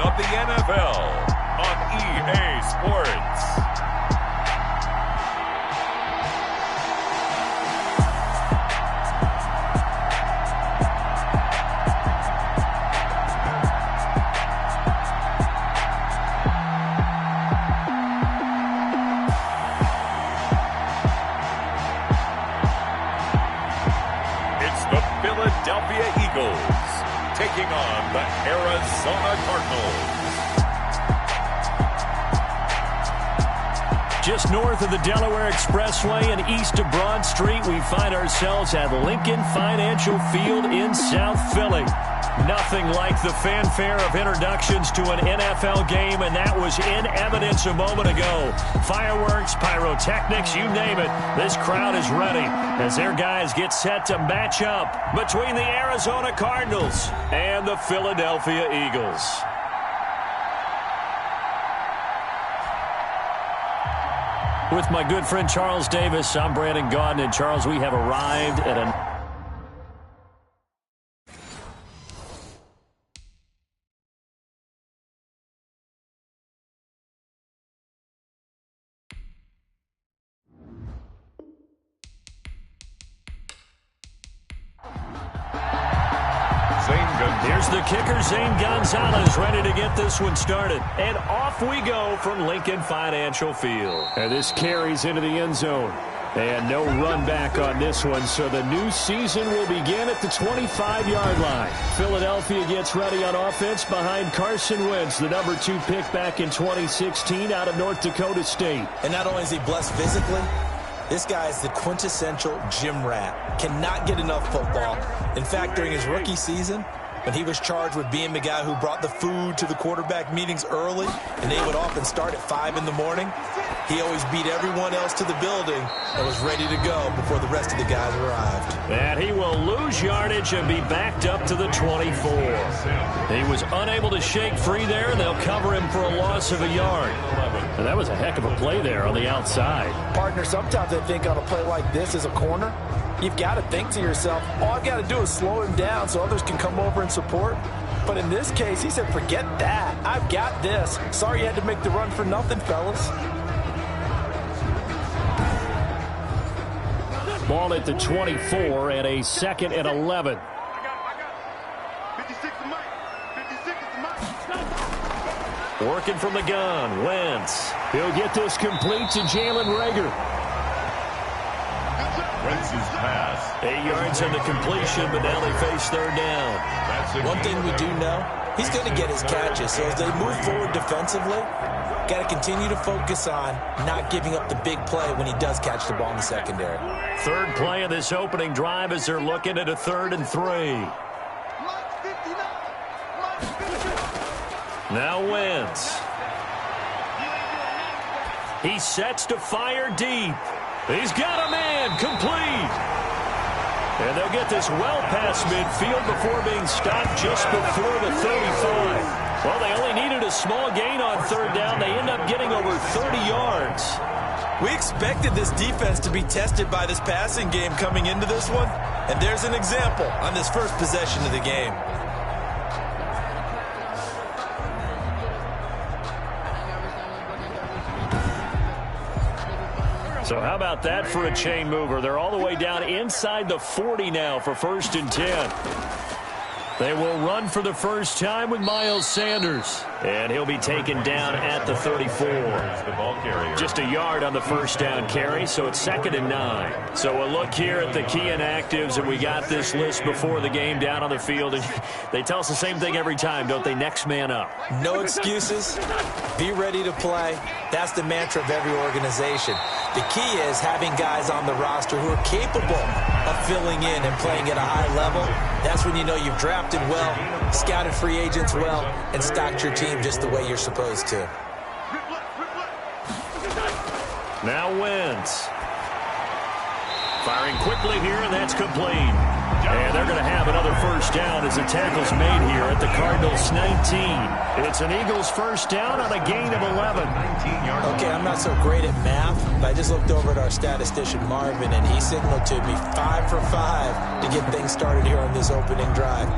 of the NFL on EA Sports. Philadelphia Eagles taking on the Arizona Cardinals. Just north of the Delaware Expressway and east of Broad Street, we find ourselves at Lincoln Financial Field in South Philly. Nothing like the fanfare of introductions to an NFL game, and that was in evidence a moment ago. Fireworks, pyrotechnics, you name it. This crowd is ready as their guys get set to match up between the Arizona Cardinals and the Philadelphia Eagles. With my good friend Charles Davis, I'm Brandon Gaudin, and Charles, we have arrived at a... Here's the kicker, Zane Gonzalez, ready to get this one started. And off we go from Lincoln Financial Field. And this carries into the end zone. And no run back on this one, so the new season will begin at the 25-yard line. Philadelphia gets ready on offense behind Carson Wentz, the number 2 pick back in 2016 out of North Dakota State. And not only is he blessed physically, this guy is the quintessential gym rat. Cannot get enough football. In fact, during his rookie season, when he was charged with being the guy who brought the food to the quarterback meetings early, and they would often start at 5 in the morning, he always beat everyone else to the building and was ready to go before the rest of the guys arrived. And he will lose yardage and be backed up to the 24. He was unable to shake free there, and they'll cover him for a loss of a yard. And that was a heck of a play there on the outside. Partner, sometimes I think on a play like this as a corner, you've got to think to yourself, all I've got to do is slow him down so others can come over and support. But in this case, he said, forget that. I've got this. Sorry you had to make the run for nothing, fellas. Ball at the 24 and a 2nd and 11. Working from the gun, Wentz. He'll get this complete to Jalen Reagor. Wentz's pass. 8 yards on the completion, but now they face third down. One thing we do know, he's going to get his catches. So as they move forward defensively, got to continue to focus on not giving up the big play when he does catch the ball in the secondary. Third play of this opening drive as they're looking at a 3rd and 3. Now Wentz. He sets to fire deep. He's got a man, complete. And they'll get this well past midfield before being stopped just before the 35. Well, they only needed a small gain on 3rd down. They end up getting over 30 yards. We expected this defense to be tested by this passing game coming into this one. And there's an example on this first possession of the game. So how about that for a chain mover? They're all the way down inside the 40 now for 1st and 10. They will run for the first time with Miles Sanders. And he'll be taken down at the 34. Just a yard on the first down carry, so it's 2nd and 9. So a look here at the key inactives, and we got this list before the game down on the field. And they tell us the same thing every time, don't they? Next man up. No excuses. Be ready to play. That's the mantra of every organization. The key is having guys on the roster who are capable of filling in and playing at a high level. That's when you know you've drafted well, scouted free agents well, and stocked your team just the way you're supposed to. Now Wentz. Firing quickly here, and that's complete. And they're going to have another first down as the tackle's made here at the Cardinals 19. It's an Eagles first down on a gain of 11. Okay, I'm not so great at math, but I just looked over at our statistician Marvin, and he signaled to me 5 for 5 to get things started here on this opening drive.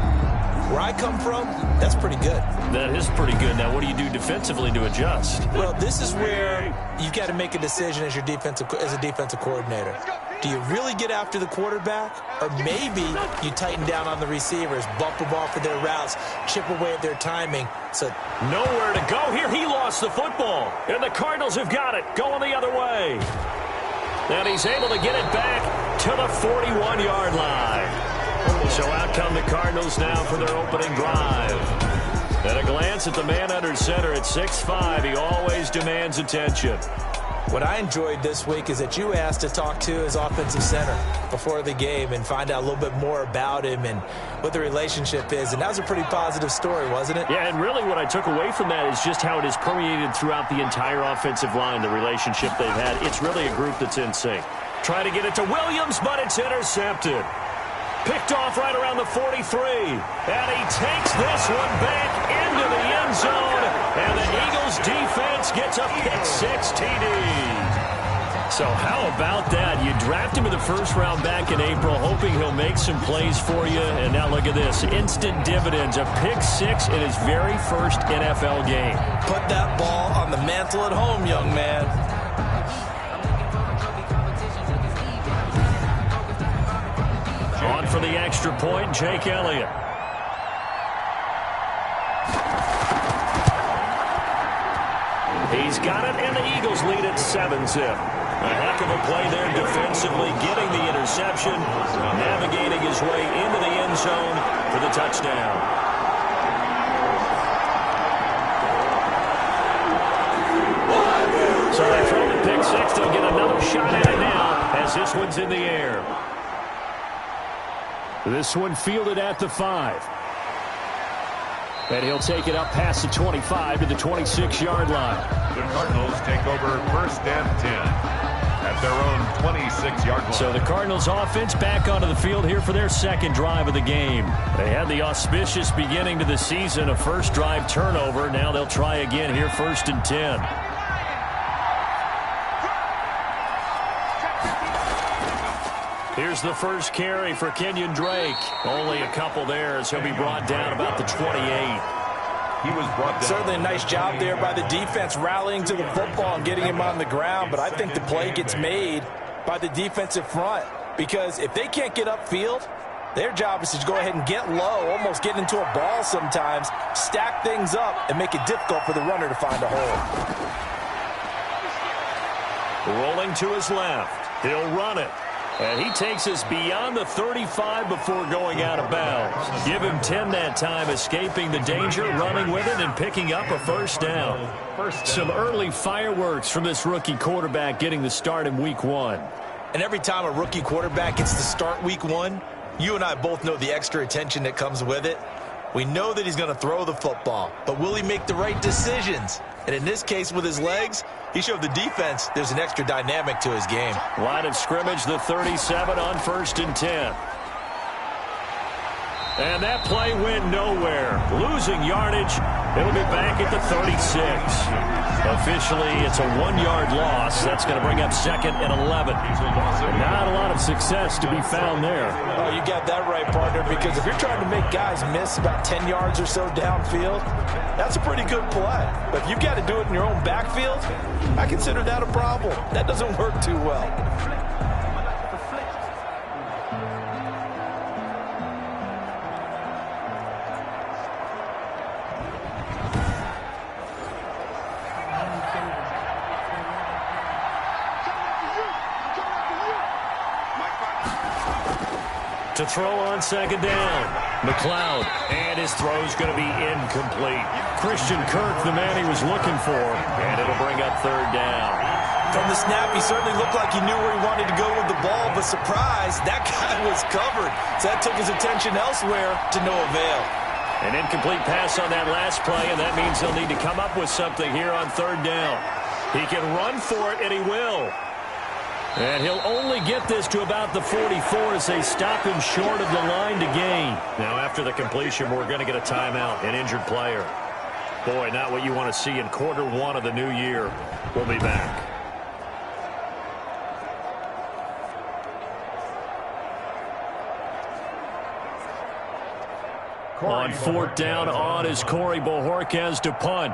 Where I come from, that's pretty good. That is pretty good. Now, what do you do defensively to adjust? Well, this is where you got to make a decision as a defensive coordinator. Do you really get after the quarterback? Or maybe you tighten down on the receivers, bump them off of their routes, chip away at their timing. So nowhere to go here. He lost the football. And the Cardinals have got it. Going the other way. And he's able to get it back to the 41-yard line. So out come the Cardinals now for their opening drive. At a glance at the man under center at 6'5", he always demands attention. What I enjoyed this week is that you asked to talk to his offensive center before the game and find out a little bit more about him and what the relationship is. And that was a pretty positive story, wasn't it? Yeah, and really what I took away from that is just how it has permeated throughout the entire offensive line, the relationship they've had. It's really a group that's in sync. Try to get it to Williams, but it's intercepted. Picked off right around the 43. And he takes this one back into the end zone. And the Eagles defense gets a pick-6 TD. So how about that? You draft him in the first round back in April, hoping he'll make some plays for you. And now look at this. Instant dividends. A pick-6 in his very first NFL game. Put that ball on the mantle at home, young man. On for the extra point, Jake Elliott. He's got it, and the Eagles lead at 7-zip. A heck of a play there defensively, getting the interception, navigating his way into the end zone for the touchdown. So they throw the pick-6. They'll get another shot at it now as this one's in the air. This one fielded at the 5. And he'll take it up past the 25 to the 26-yard line. The Cardinals take over 1st and 10 at their own 26-yard line. So the Cardinals offense back onto the field here for their second drive of the game. They had the auspicious beginning to the season, a first drive turnover. Now they'll try again here 1st and 10. Here's the first carry for Kenyon Drake. Only a couple there as he'll be brought down about the 28. He was brought down. Certainly a nice job there by the defense rallying to the football and getting him on the ground, but I think the play gets made by the defensive front because if they can't get upfield, their job is to go ahead and get low, almost get into a ball sometimes, stack things up, and make it difficult for the runner to find a hole. Rolling to his left. He'll run it. And he takes us beyond the 35 before going out of bounds. Give him 10 that time, escaping the danger, running with it, and picking up a first down. Some early fireworks from this rookie quarterback getting the start in week 1. And every time a rookie quarterback gets to start week 1, you and I both know the extra attention that comes with it. We know that he's going to throw the football, but will he make the right decisions? And in this case, with his legs, he showed the defense there's an extra dynamic to his game. Line of scrimmage, the 37 on 1st and 10. And that play went nowhere. Losing yardage. It'll be back at the 36. Officially, it's a 1-yard loss. That's going to bring up 2nd and 11. Not a lot of success to be found there. Oh, you got that right, partner, because if you're trying to make guys miss about 10 yards or so downfield, that's a pretty good play. But if you've got to do it in your own backfield, I consider that a problem. That doesn't work too well. To throw on 2nd down. McLeod. And his throw's going to be incomplete. Christian Kirk, the man he was looking for. And it'll bring up 3rd down. From the snap, he certainly looked like he knew where he wanted to go with the ball, but surprise, that guy was covered. So that took his attention elsewhere to no avail. An incomplete pass on that last play, and that means they'll need to come up with something here on 3rd down. He can run for it, and he will. And he'll only get this to about the 44 as they stop him short of the line to gain. Now, after the completion, we're going to get a timeout, an injured player. Boy, not what you want to see in quarter 1 of the new year. We'll be back. On fourth down, on is Corey Bojorquez to punt.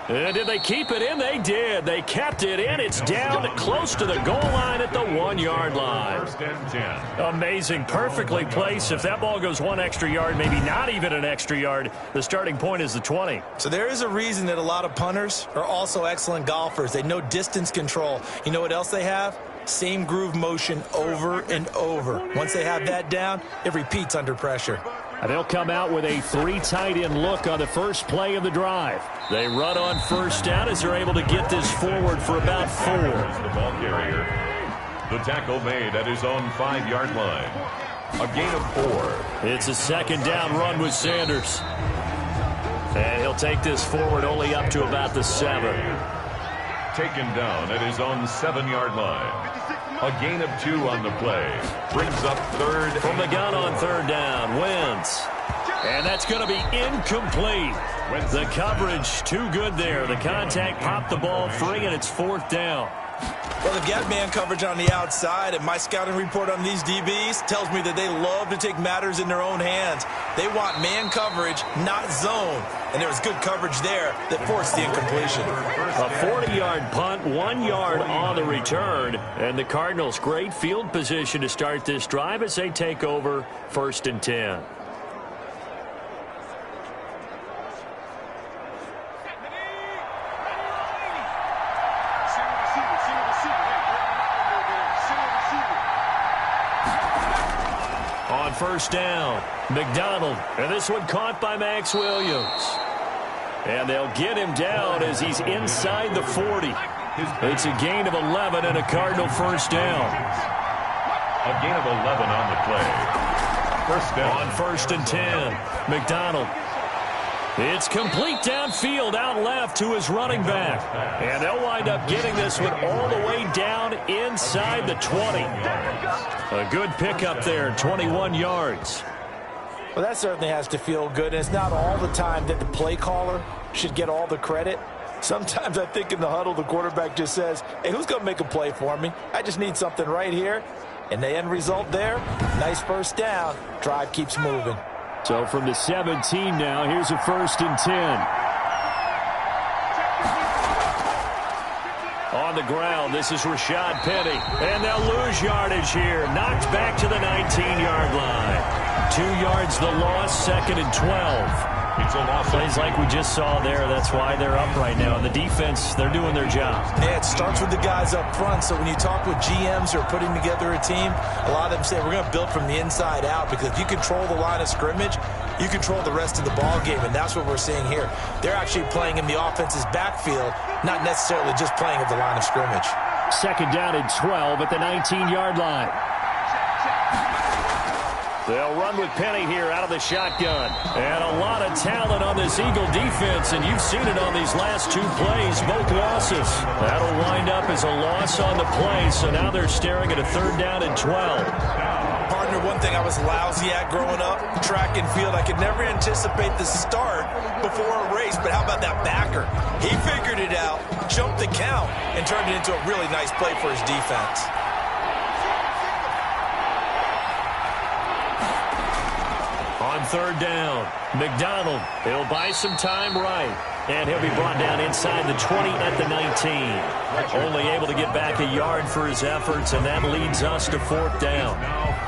And did they keep it in? They did. They kept it in. It's down close to the goal line at the 1-yard line. First and 10. Amazing. Perfectly placed. If that ball goes 1 extra yard, maybe not even an extra yard, the starting point is the 20. So there is a reason that a lot of punters are also excellent golfers. They know distance control. You know what else they have? Same groove motion over and over. Once they have that down, it repeats under pressure. They'll come out with a 3 tight end look on the first play of the drive. They run on first down as they're able to get this forward for about 4. The ball carrier. The tackle made at his own 5-yard line. A gain of 4. It's a second down run with Sanders. And he'll take this forward only up to about the 7. Taken down at his own 7-yard line. A gain of 2 on the play. Brings up third. From the gun on third down. Wins. And that's going to be incomplete. The coverage too good there. The contact popped the ball free, and it's fourth down. Well, they've got man coverage on the outside, and my scouting report on these DBs tells me that they love to take matters in their own hands. They want man coverage, not zone. And there was good coverage there that forced the incompletion. A 40-yard punt, 1 yard on the return. And the Cardinals, great field position to start this drive as they take over first and 10. On first down, McDonald, and this one caught by Max Williams. And they'll get him down as he's inside the 40. It's a gain of 11 and a Cardinal first down. A gain of 11 on the play. First down. On first and 10, McDonald. It's complete downfield, out left to his running back. And they'll wind up getting this one all the way down inside the 20. A good pickup there, 21 yards. Well, that certainly has to feel good. And it's not all the time that the play caller should get all the credit. Sometimes I think in the huddle, the quarterback just says, hey, who's going to make a play for me? I just need something right here. And the end result there, nice first down. Drive keeps moving. So from the 17 now, here's a first and 10. On the ground, this is Rashad Penny. And they'll lose yardage here. Knocked back to the 19-yard line. 2 yards the loss, second and 12. It's a loss. Plays like we just saw there. That's why they're up right now. The defense, they're doing their job. Yeah, it starts with the guys up front. So when you talk with GMs who are putting together a team, a lot of them say we're going to build from the inside out, because if you control the line of scrimmage, you control the rest of the ball game, and that's what we're seeing here. They're actually playing in the offense's backfield, not necessarily just playing at the line of scrimmage. Second down and 12 at the 19-yard line. They'll run with Penny here out of the shotgun. And a lot of talent on this Eagle defense, and you've seen it on these last 2 plays, both losses. That'll wind up as a loss on the play, so now they're staring at a third down and 12. Partner, one thing I was lousy at growing up, track and field, I could never anticipate the start before a race, but how about that backer? He figured it out, jumped the count, and turned it into a really nice play for his defense. On third down, McDonald, he'll buy some time right. And he'll be brought down inside the 20 at the 19. Only able to get back a yard for his efforts, and that leads us to fourth down.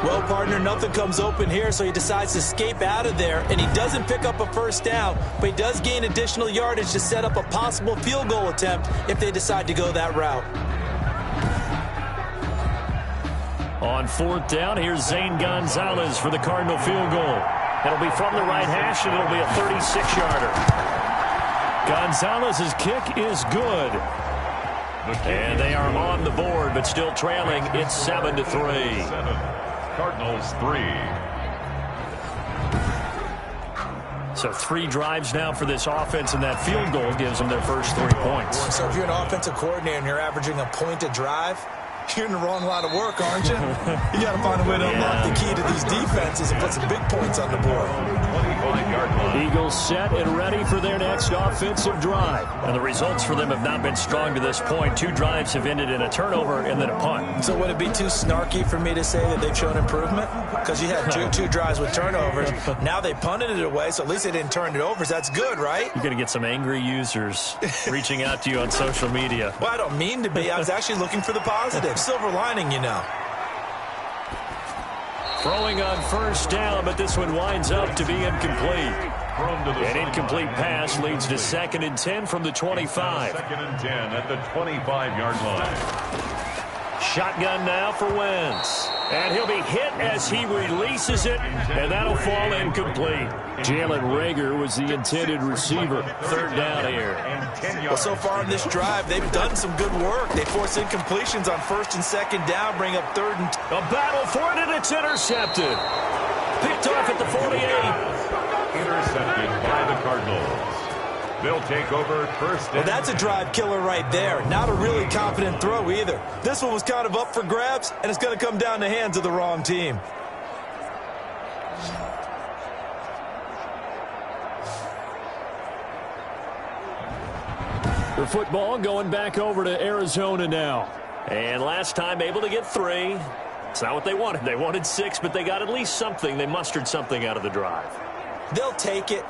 Well, partner, nothing comes open here, so he decides to escape out of there, and he doesn't pick up a first down, but he does gain additional yardage to set up a possible field goal attempt if they decide to go that route. On fourth down, here's Zane Gonzalez for the Cardinal field goal. It'll be from the right hash, and it'll be a 36-yarder. Gonzalez's kick is good. And they are on the board, but still trailing. It's 7-3. Cardinals 3. So 3 drives now for this offense, and that field goal gives them their first 3 points. So if you're an offensive coordinator and you're averaging a point a drive, you're in the wrong line of work, aren't you? You got to find a way to unlock the key to these defenses and put some big points on the board. 25-yard line. Eagles set and ready for their next offensive drive. And the results for them have not been strong to this point. 2 drives have ended in a turnover and then a punt. So would it be too snarky for me to say that they've shown improvement? Because you had two drives with turnovers. Now they punted it away, so at least they didn't turn it over. So that's good, right? You're going to get some angry users reaching out to you on social media. Well, I don't mean to be. I was actually looking for the positive. Silver lining, you know. Throwing on first down, but this one winds up to be incomplete. An incomplete pass leads to 2nd and 10 from the 25. 2nd and 10 at the 25-yard line. Shotgun now for Wentz. And he'll be hit as he releases it, and that'll fall incomplete. Jalen Reagor was the intended receiver. 3rd down here. Well, so far in this drive, they've done some good work. They force incompletions on 1st and 2nd down, bring up 3rd and... A battle for it, and it's intercepted. Picked off at the 48. Intercepted by the Cardinals. They'll take over 1st. Well, that's a drive killer right there. Not a really confident throw either. This one was kind of up for grabs, and it's going to come down the hands of the wrong team. The football going back over to Arizona now. And last time able to get 3. It's not what they wanted. They wanted 6, but they got at least something. They mustered something out of the drive. They'll take it.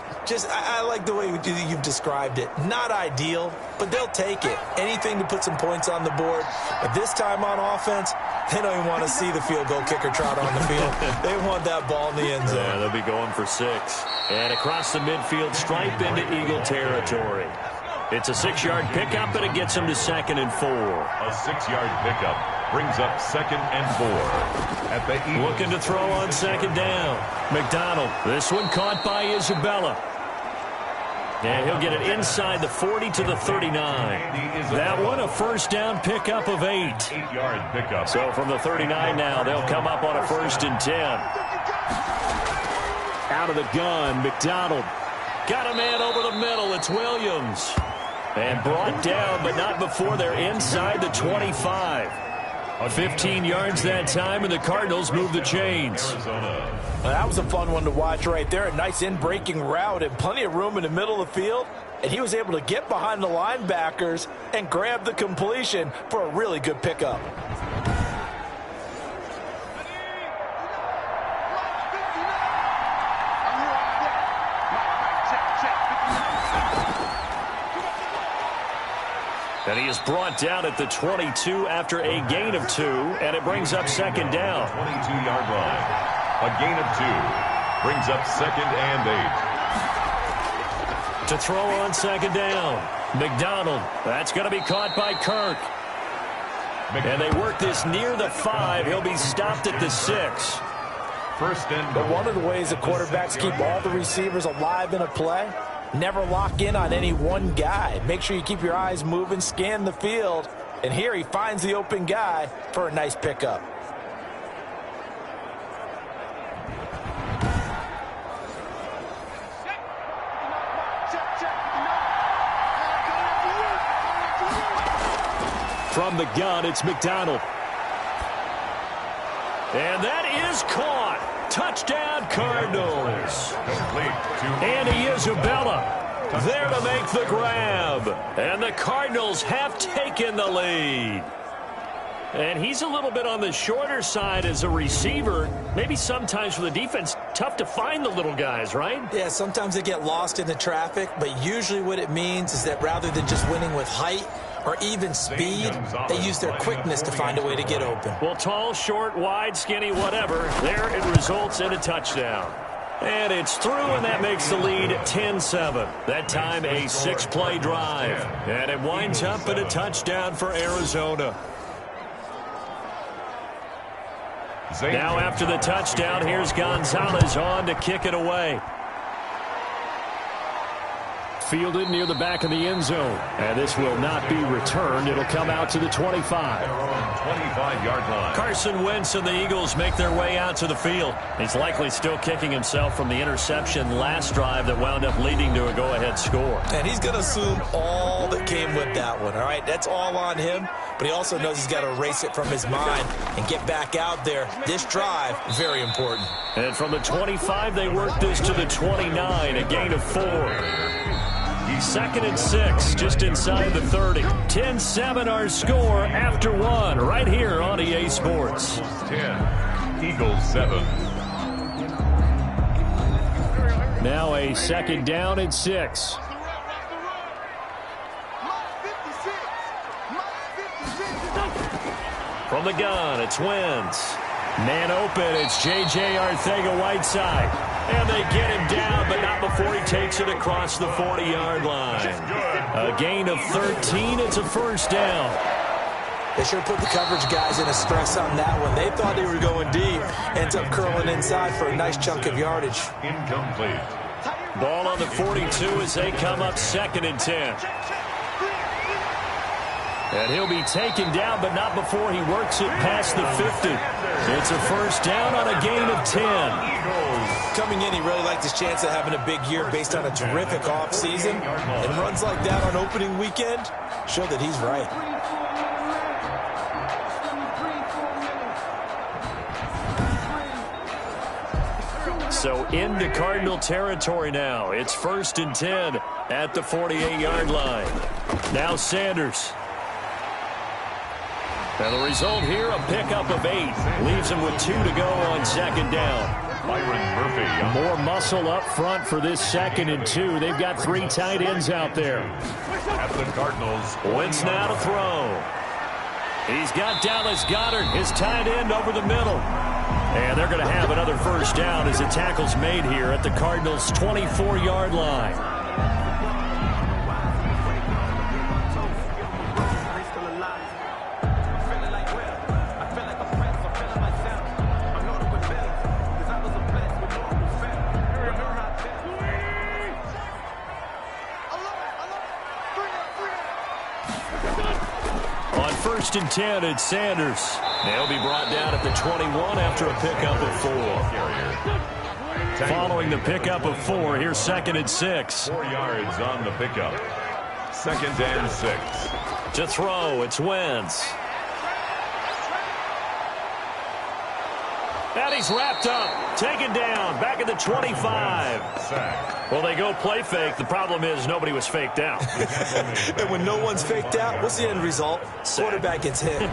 I like the way you've described it. Not ideal, but they'll take it. Anything to put some points on the board. But this time on offense, they don't even want to see the field goal kicker trot on the field. They want that ball in the end zone. Yeah, they'll be going for 6. And across the midfield stripe into Eagle territory. It's a 6-yard pickup, and it gets them to 2nd and 4. A 6-yard pickup brings up 2nd and 4. At the Eagles. Looking to throw on 2nd down. McDonald. This one caught by Isabella. And he'll get it inside the 40 to the 39. That one a 1st down pickup of 8. 8-yard pickup. So from the 39 now, they'll come up on a 1st and 10. Out of the gun, McDonald. Got a man over the middle. It's Williams. And brought down, but not before they're inside the 25. 15 yards that time, and the Cardinals move the chains. Arizona. Well, that was a fun one to watch right there. A nice in-breaking route and plenty of room in the middle of the field. And he was able to get behind the linebackers and grab the completion for a really good pickup. And he is brought down at the 22 after a gain of 2, and it brings up 2nd down. 22-yard line. A gain of 2 brings up 2nd and 8. To throw on 2nd down. McDonald. That's going to be caught by Kirk. And they work this near the 5. He'll be stopped at the 6. 1st and But one of the ways the quarterbacks keep all the receivers alive in a play, never lock in on any one guy. Make sure you keep your eyes moving, scan the field. And here he finds the open guy for a nice pickup. From the gun, it's McDonald. And that is caught. Touchdown, Cardinals. Andy Isabella there to make the grab. And the Cardinals have taken the lead. And he's a little bit on the shorter side as a receiver. Maybe sometimes for the defense, tough to find the little guys, right? Yeah, sometimes they get lost in the traffic, but usually what it means is that rather than just winning with height or even speed, they use their quickness to find a way to get open. Well, tall, short, wide, skinny, whatever, there it results in a touchdown. And it's through, and that makes the lead 10-7. That time a 6-play drive. And it winds up in a touchdown for Arizona. Now after the touchdown, here's Gonzalez on to kick it away. fielded near the back of the end zone. And this will not be returned. It'll come out to the 25. 25-yard line. Carson Wentz and the Eagles make their way out to the field. He's likely still kicking himself from the interception last drive that wound up leading to a go-ahead score. And he's going to assume all that came with that one, all right? That's all on him, but he also knows he's got to erase it from his mind and get back out there. This drive, very important. And from the 25, they work this to the 29, a gain of 4. 2nd and 6, just inside the 30. 10-7 our score after 1, right here on EA Sports. 10, Eagles 7. Now a 2nd down and 6. From the gun, it's Wentz. Man open, it's J.J. Arcega-Whiteside. And they get him down, but not before he takes it across the 40-yard line. A gain of 13, it's a 1st down. They sure put the coverage guys in a stress on that one. They thought they were going deep. Ends up curling inside for a nice chunk of yardage. Incomplete. Ball on the 42 as they come up 2nd and 10. And he'll be taken down, but not before he works it past the 50. It's a 1st down on a gain of 10. Coming in, he really liked his chance of having a big year based on a terrific offseason. And runs like that on opening weekend show that he's right. So into Cardinal territory now. It's 1st and 10 at the 48-yard line. Now Sanders. And the result here, a pickup of 8. Leaves him with 2 to go on 2nd down. Byron Murphy. More muscle up front for this 2nd and 2. They've got 3 tight ends out there. At the Cardinals. Wentz now to throw. He's got Dallas Goedert, his tight end, over the middle. And they're going to have another 1st down as the tackle's made here at the Cardinals' 24-yard line. On 1st and 10, it's Sanders. They'll be brought down at the 21 after a pickup of 4. Following the pickup of 4, here's 2nd and 6. 4 yards on the pickup. 2nd and 6. To throw, it's Wentz. And he's wrapped up, taken down, back at the 25. Sack. Well, they go play fake. The problem is nobody was faked out. And when no one's faked out, what's the end result? Quarterback gets hit.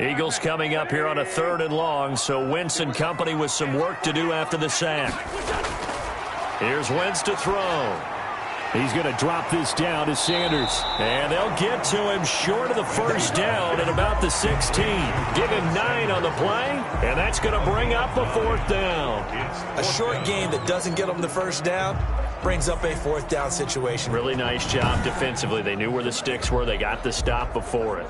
Eagles coming up here on a 3rd and long, so Wentz and company with some work to do after the sack. Here's Wentz to throw. He's going to drop this down to Sanders. And they'll get to him short of the 1st down at about the 16. Give him 9 on the play, and that's going to bring up a 4th down. A short game that doesn't get them the 1st down brings up a 4th down situation. Really nice job defensively. They knew where the sticks were. They got the stop before it.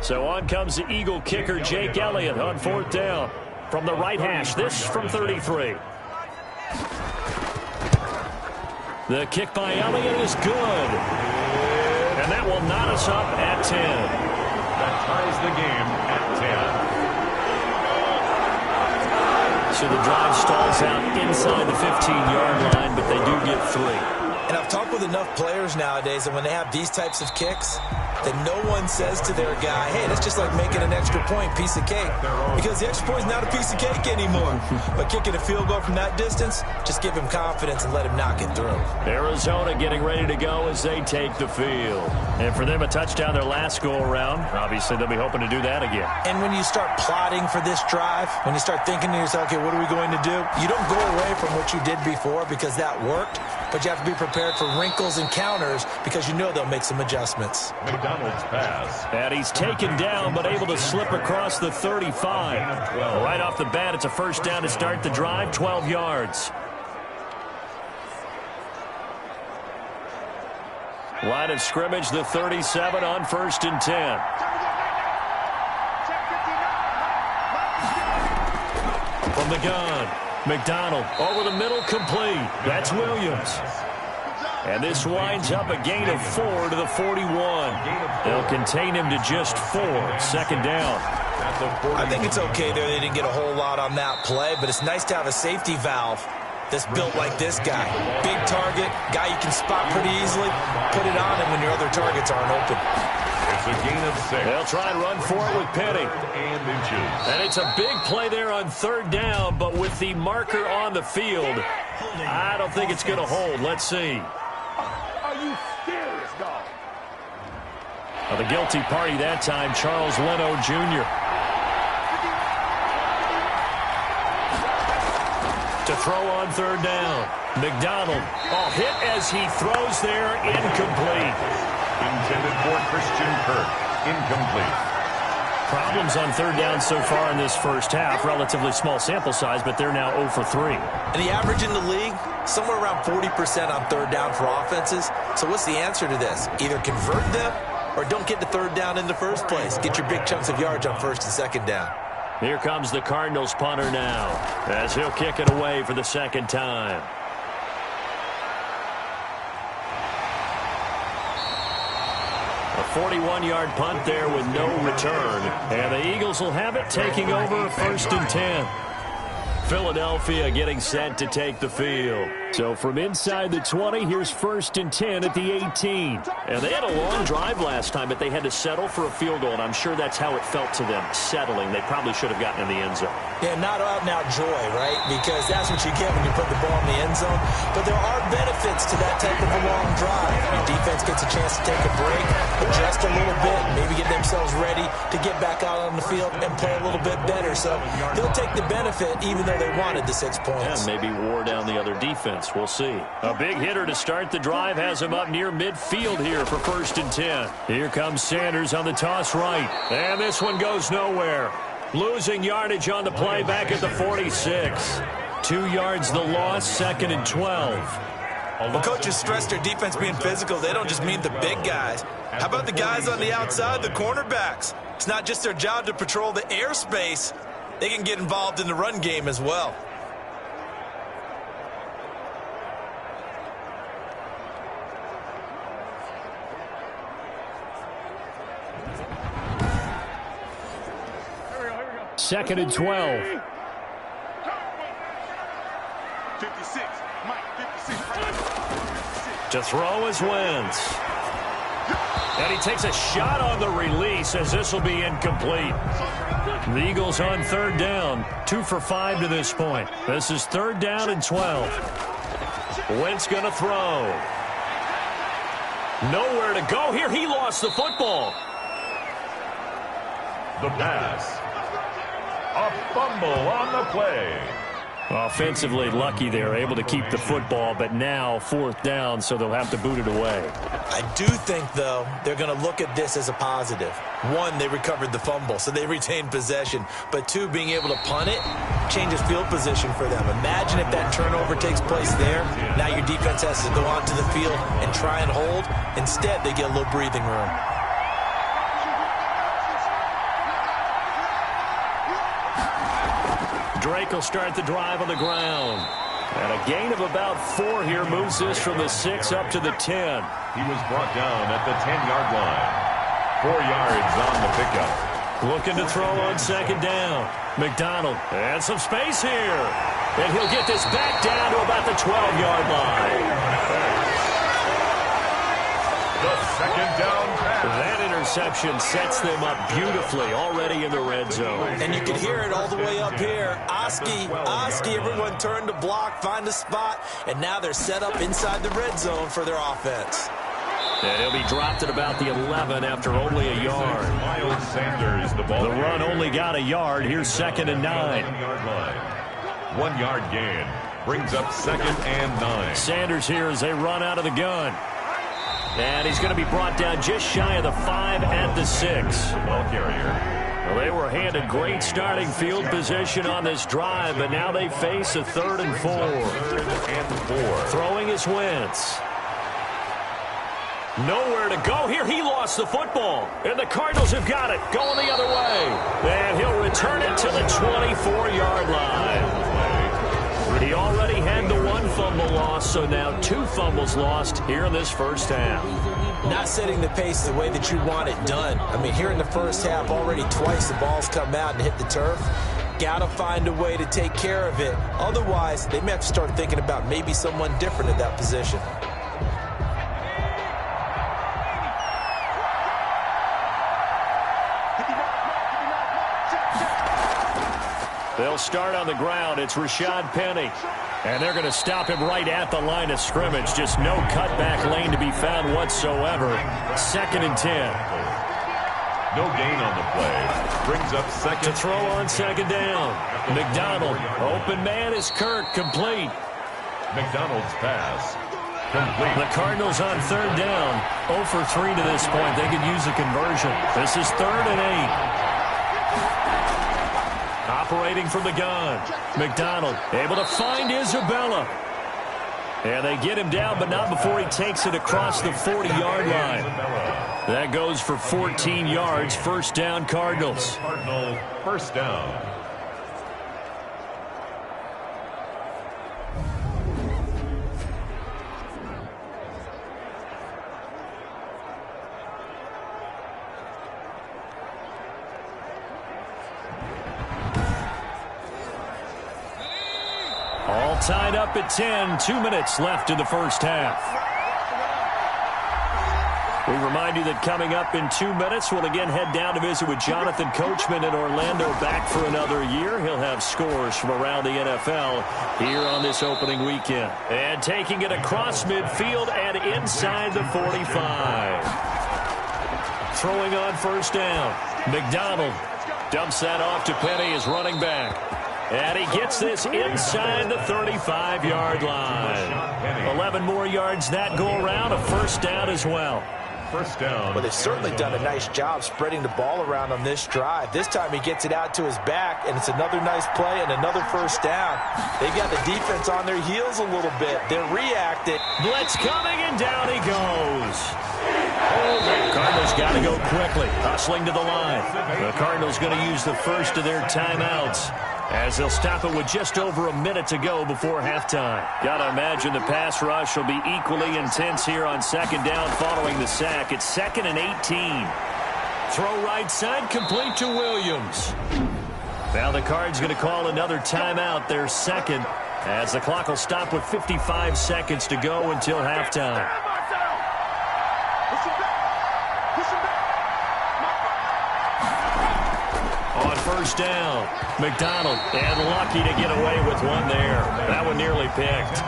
So on comes the Eagle kicker, Jake Elliott, on 4th down. From the right hash, this from 33. The kick by Elliott is good. And that will knot us up at 10. That ties the game at 10. So the drive stalls out inside the 15-yard line, but they do get 3. And I've talked with enough players nowadays that when they have these types of kicks, that no one says to their guy, hey, that's just like making an extra point, piece of cake. Because the extra point is not a piece of cake anymore. But kicking a field goal from that distance, just give him confidence and let him knock it through. Arizona getting ready to go as they take the field. And for them, a touchdown their last go-around. Obviously, they'll be hoping to do that again. And when you start plotting for this drive, when you start thinking to yourself, okay, what are we going to do? You don't go away from what you did before because that worked. but you have to be prepared for wrinkles and counters because you know they'll make some adjustments. McDonald's pass. And he's taken down, but able to slip across the 35. Right off the bat, it's a first down to start the drive, 12 yards. Line of scrimmage, the 37 on 1st and 10. From the gun, McDonald over the middle, complete. That's Williams. And this winds up a gain of 4 to the 41. They'll contain him to just 4. Second down. I think it's okay there. They didn't get a whole lot on that play, but it's nice to have a safety valve that's built like this guy. Big target, guy you can spot pretty easily. Put it on him when your other targets aren't open. It's a gain of 6. They'll try and run for it with Penny. And it's a big play there on 3rd down, but with the marker on the field, I don't think it's going to hold. Let's see. Are you serious, dog? The guilty party that time, Charles Leno Jr. To throw on 3rd down. McDonald, hit as he throws there, incomplete. Intended for Christian Kirk, incomplete. Problems on 3rd down so far in this first half. Relatively small sample size, but they're now 0 for 3. And the average in the league, somewhere around 40% on 3rd down for offenses. So what's the answer to this? Either convert them or don't get to 3rd down in the first place. Get your big chunks of yards on 1st and 2nd down. Here comes the Cardinals punter now, as he'll kick it away for the 2nd time. A 41-yard punt there with no return. And the Eagles will have it, taking over 1st and 10. Philadelphia getting set to take the field. So from inside the 20, here's 1st and 10 at the 18. And they had a long drive last time, but they had to settle for a field goal, and I'm sure that's how it felt to them, settling. They probably should have gotten in the end zone. Yeah, not out-and-out joy, right? Because that's what you get when you put the ball in the end zone. But there are benefits to that type of a long drive. Your defense gets a chance to take a break, adjust a little bit, maybe get themselves ready to get back out on the field and play a little bit better. So they'll take the benefit even though they wanted the 6 points. And maybe wore down the other defense. We'll see. A big hitter to start the drive has him up near midfield here for 1st and 10. Here comes Sanders on the toss right. And this one goes nowhere. Losing yardage on the play back at the 46. 2 yards the loss, 2nd and 12. Well, coaches stress their defense being physical. They don't just mean the big guys. How about the guys on the outside, the cornerbacks? It's not just their job to patrol the airspace. They can get involved in the run game as well. Second and 12. 56. Mike, 56. To throw is Wentz. And he takes a shot on the release as this will be incomplete. The Eagles on 3rd down. 2 for 5 to this point. This is 3rd down and 12. Wentz going to throw. Nowhere to go here. He lost the football. The pass. A fumble on the play. Offensively lucky they're able to keep the football, but now 4th down, so they'll have to boot it away. I do think, though, they're going to look at this as a positive. 1, they recovered the fumble, so they retained possession. But 2, being able to punt it changes field position for them. Imagine if that turnover takes place there. Now your defense has to go onto the field and try and hold. Instead, they get a little breathing room. Drake will start the drive on the ground. And a gain of about 4 here moves this from the 6 up to the 10. He was brought down at the 10-yard line. 4 yards on the pickup. Looking to throw on 2nd down. McDonald, and some space here. And he'll get this back down to about the 12-yard line. The 2nd down pass. That interception sets them up beautifully already in the red zone. And you can hear it all the way up here. Oski, everyone turned to block, find a spot, and now they're set up inside the red zone for their offense. And he'll be dropped at about the 11 after only a yard. Miles Sanders, the ball. The run only got a yard. Here's 2nd and 9. 1 yard line. 1 yard gain. Brings up 2nd and 9. Sanders here as they run out of the gun. And he's going to be brought down just shy of the 5 at the 6. Ball carrier. Well, they were handed great starting field position on this drive, but now they face a 3rd and 4. 3rd and 4. Throwing is Wentz. Nowhere to go here. He lost the football. And the Cardinals have got it. Going the other way. And he'll return it to the 24-yard line. He already had the 1 fumble loss, so now 2 fumbles lost here in this first half. Not setting the pace the way that you want it done. I mean, here in the first half, already twice the ball's come out and hit the turf. Got to find a way to take care of it. Otherwise, they may have to start thinking about maybe someone different at that position. They'll start on the ground. It's Rashad Penny. And they're going to stop him right at the line of scrimmage. Just no cutback lane to be found whatsoever. 2nd and 10. No gain on the play. Brings up 2nd. To throw on 2nd down. McDonald. Open man is Kirk. Complete. McDonald's pass. Complete. The Cardinals on 3rd down. 0 for 3 to this point. They could use a conversion. This is 3rd and 8. Operating from the gun. McDonald able to find Isabella. And they get him down, but not before he takes it across the 40-yard line. That goes for 14 yards. 1st down, Cardinals. Cardinal 1st down. All tied up at 10. 2 minutes left in the first half. We remind you that coming up in 2 minutes, we'll again head down to visit with Jonathan Coachman in Orlando, back for another year. He'll have scores from around the NFL here on this opening weekend. And taking it across midfield and inside the 45. Throwing on 1st down. McDonald dumps that off to Penny as running back. And he gets this inside the 35-yard line. 11 more yards that go around. A 1st down as well. 1st down. Well, they've certainly done a nice job spreading the ball around on this drive. This time he gets it out to his back, and it's another nice play and another 1st down. They've got the defense on their heels a little bit. They're reacting. Blitz coming, and down he goes. Cardinals got to go quickly, hustling to the line. The Cardinals going to use the first of their timeouts, as they'll stop it with just over a minute to go before halftime. Got to imagine the pass rush will be equally intense here on 2nd down following the sack. It's 2nd and 18. Throw right side, complete to Williams. Now the Cards going to call another timeout, their 2nd, as the clock will stop with 55 seconds to go until halftime. On 1st down, McDonald, and lucky to get away with one there. That one nearly picked.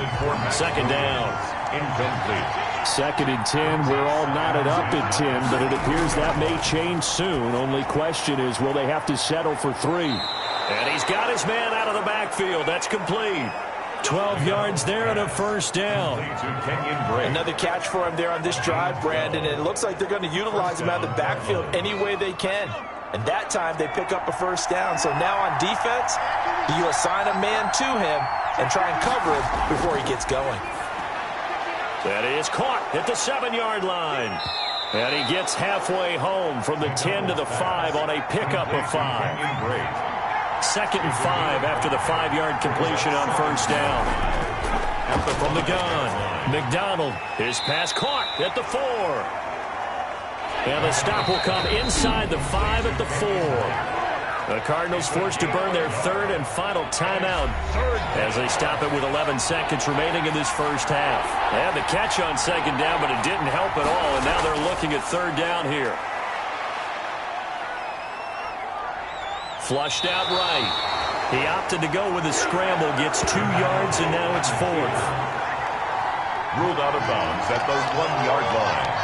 2nd down. Incomplete. 2nd and 10. We're all knotted up at 10, but it appears that may change soon. Only question is, will they have to settle for 3? And he's got his man out of the backfield. That's complete. 12 yards there and a 1st down. Another catch for him there on this drive, Brandon. And it looks like they're going to utilize him out of the backfield any way they can. And that time they pick up a 1st down. So now on defense, you assign a man to him and try and cover him before he gets going. That is caught at the 7-yard line. And he gets halfway home from the 10 to the 5 on a pickup of 5. 2nd and 5 after the 5-yard completion on 1st down. From the gun, McDonald, his pass caught at the 4. And the stop will come inside the 5 at the 4. The Cardinals forced to burn their 3rd and final timeout as they stop it with 11 seconds remaining in this first half. They had the catch on 2nd down, but it didn't help at all, and now they're looking at 3rd down here. Flushed out right. He opted to go with a scramble, gets 2 yards, and now it's 4th. Ruled out of bounds at the 1-yard line.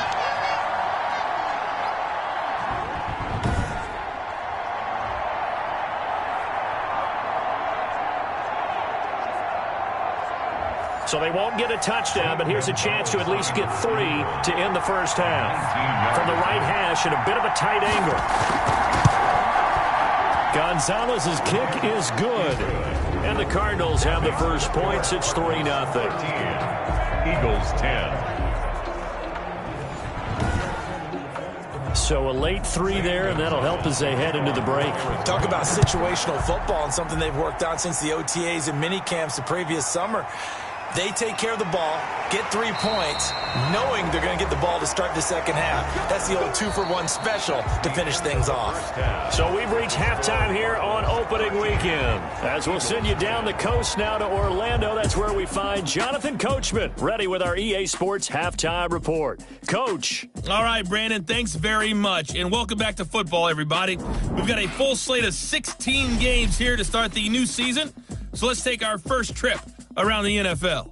So they won't get a touchdown, but here's a chance to at least get 3 to end the first half. From the right hash at a bit of a tight angle. Gonzalez's kick is good. And the Cardinals have the first points. It's 3-0. Eagles 10. So a late 3 there, and that'll help as they head into the break. Talk about situational football and something they've worked on since the OTAs and mini camps the previous summer. They take care of the ball, get 3 points, knowing they're going to get the ball to start the second half. That's the old 2-for-1 special to finish things off. So we've reached halftime here on opening weekend. As we'll send you down the coast now to Orlando, that's where we find Jonathan Coachman, ready with our EA Sports Halftime Report. Coach. All right, Brandon, thanks very much. And welcome back to football, everybody. We've got a full slate of 16 games here to start the new season. So let's take our first trip around the NFL.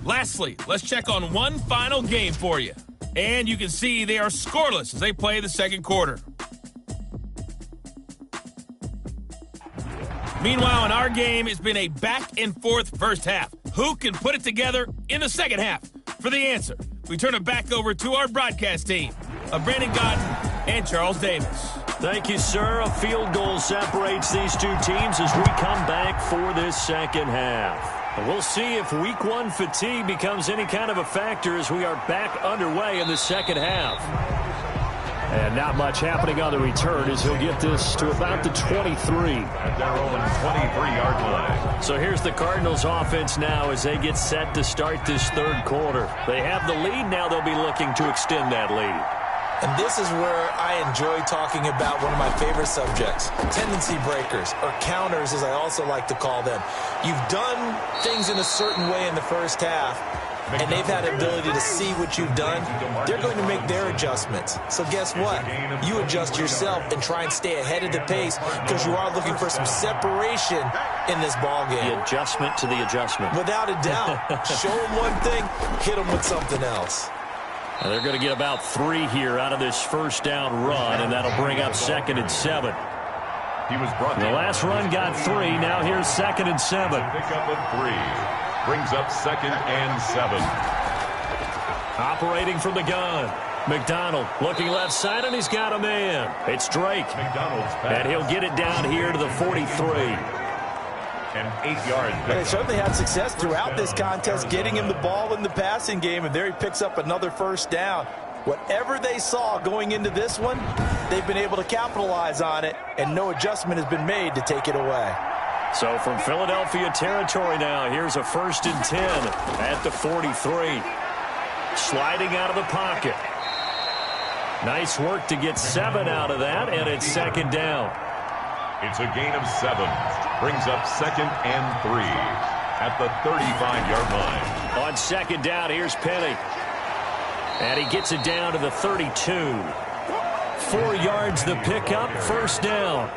Lastly, let's check on one final game for you. And you can see they are scoreless as they play the second quarter. Meanwhile, in our game, it's been a back-and-forth first half. Who can put it together in the second half? For the answer, we turn it back over to our broadcast team of Brandon Godden and Charles Davis. Thank you, sir. A field goal separates these two teams as we come back for this second half. We'll see if week 1 fatigue becomes any kind of a factor as we are back underway in the second half. And not much happening on the return as he'll get this to about the 23. At their own 23-yard line. So here's the Cardinals offense now as they get set to start this third quarter. They have the lead. Now they'll be looking to extend that lead. And this is where I enjoy talking about one of my favorite subjects, tendency breakers, or counters as I also like to call them. You've done things in a certain way in the first half, and they've had the ability to see what you've done. They're going to make their adjustments. So guess what? You adjust yourself and try and stay ahead of the pace because you are looking for some separation in this ballgame. The adjustment to the adjustment. Without a doubt. Show them one thing, hit them with something else. And they're going to get about 3 here out of this first down run, and that'll bring up 2nd and 7. He was brought The last run got 3. Now here's 2nd and 7. Pick up of 3. Brings up 2nd and 7. Operating from the gun. McDonald looking left side, and he's got a man. It's Drake. McDonald's pass. And he'll get it down here to the 43. An 8-yard They pick. certainly had success throughout this contest getting him the ball in the passing game, and there he picks up another first down. Whatever they saw going into this one, they've been able to capitalize on it, and no adjustment has been made to take it away. So from Philadelphia territory now, here's a 1st and 10 at the 43. Sliding out of the pocket. Nice work to get 7 out of that, and it's 2nd down. It's a gain of 7. Brings up 2nd and 3 at the 35-yard line. On 2nd down, here's Penny. And he gets it down to the 32. 4 yards the pickup, 1st down.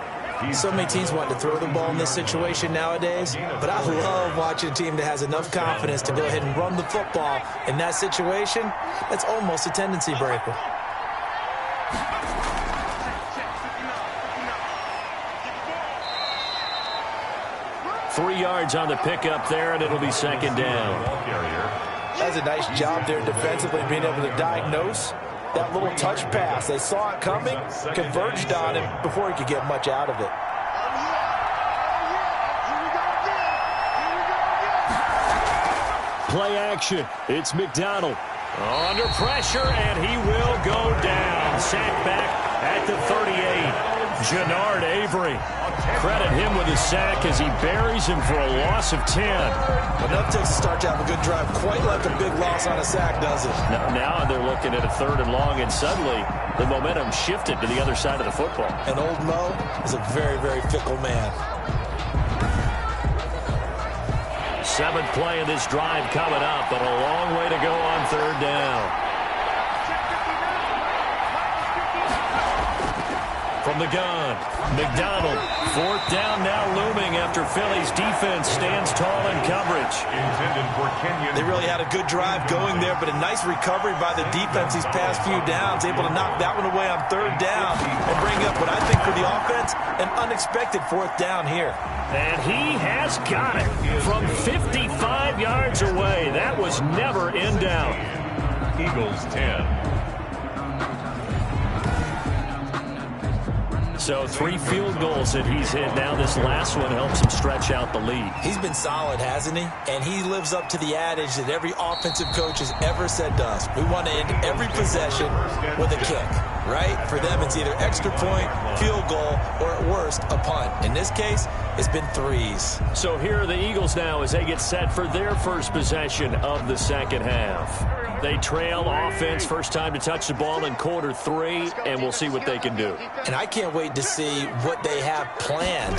So many teams want to throw the ball in this situation nowadays, but I love watching a team that has enough confidence to go ahead and run the football. In that situation, that's almost a tendency breaker. Three yards on the pickup there, and it'll be 2nd down. That's a nice job there defensively, being able to diagnose that little touch pass. They saw it coming, converged on him before he could get much out of it. Play action. It's McDonald. Under pressure, and he will go down. Sack back at the 38. Jannard Avery. Credit him with his sack as he buries him for a loss of 10. Enough takes to start to have a good drive, quite like a big loss on a sack, does it? Now they're looking at a 3rd and long, and suddenly the momentum shifted to the other side of the football. And old Mo is a very, very fickle man. 7th play of this drive coming up, but a long way to go on 3rd down. From from the gun. McDonald, fourth down now looming after Philly's defense stands tall in coverage. Intended for Kenyon. They really had a good drive going there, but a nice recovery by the defense these past few downs, able to knock that one away on third down and bring up what I think for the offense, an unexpected fourth down here. And he has got it from 55 yards away. That was never in doubt. Eagles 10. So 3 field goals that he's hit now. This last one helps him stretch out the lead. He's been solid, hasn't he? And he lives up to the adage that every offensive coach has ever said to us. We want to end every possession with a kick, right? For them, it's either extra point, field goal, or at worst, a punt. In this case, it's been 3s. So here are the Eagles now as they get set for their first possession of the second half. They trail offense, first time to touch the ball in quarter 3, and we'll see what they can do. And I can't wait to see what they have planned,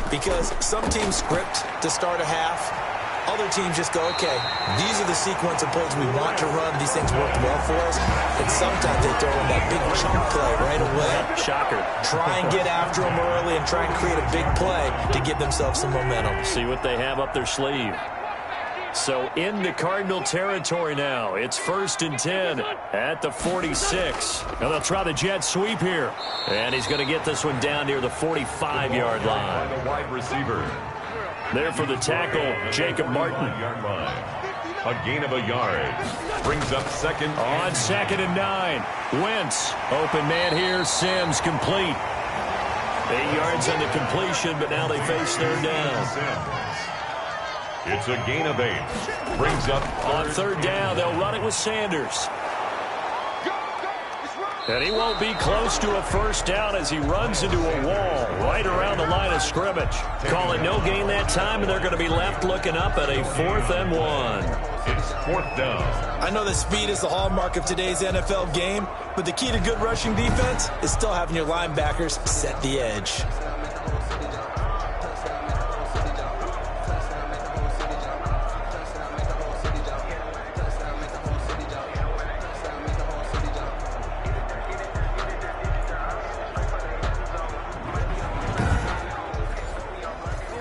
because some teams script to start a half. Other teams just go, okay, these are the sequence of plays we want to run. These things worked well for us. And sometimes they throw in that big chunk play right away. Shocker. Try and get after them early and try and create a big play to give themselves some momentum. See what they have up their sleeve. So in the Cardinal territory now, it's 1st and 10 at the 46. And they'll try the jet sweep here. And he's going to get this one down near the 45-yard line. The wide receiver. There for the tackle, Jacob Martin. A gain of a yard. Brings up second. On 2nd and 9. Wentz, open man here, Sims complete. 8 yards on the completion, but now they face third down. It's a gain of 8. Brings up on third down. They'll run it with Sanders. And he won't be close to a first down as he runs into a wall right around the line of scrimmage. Call it no gain that time, and they're going to be left looking up at a 4th and 1. It's 4th down. I know that speed is the hallmark of today's NFL game, but the key to good rushing defense is still having your linebackers set the edge.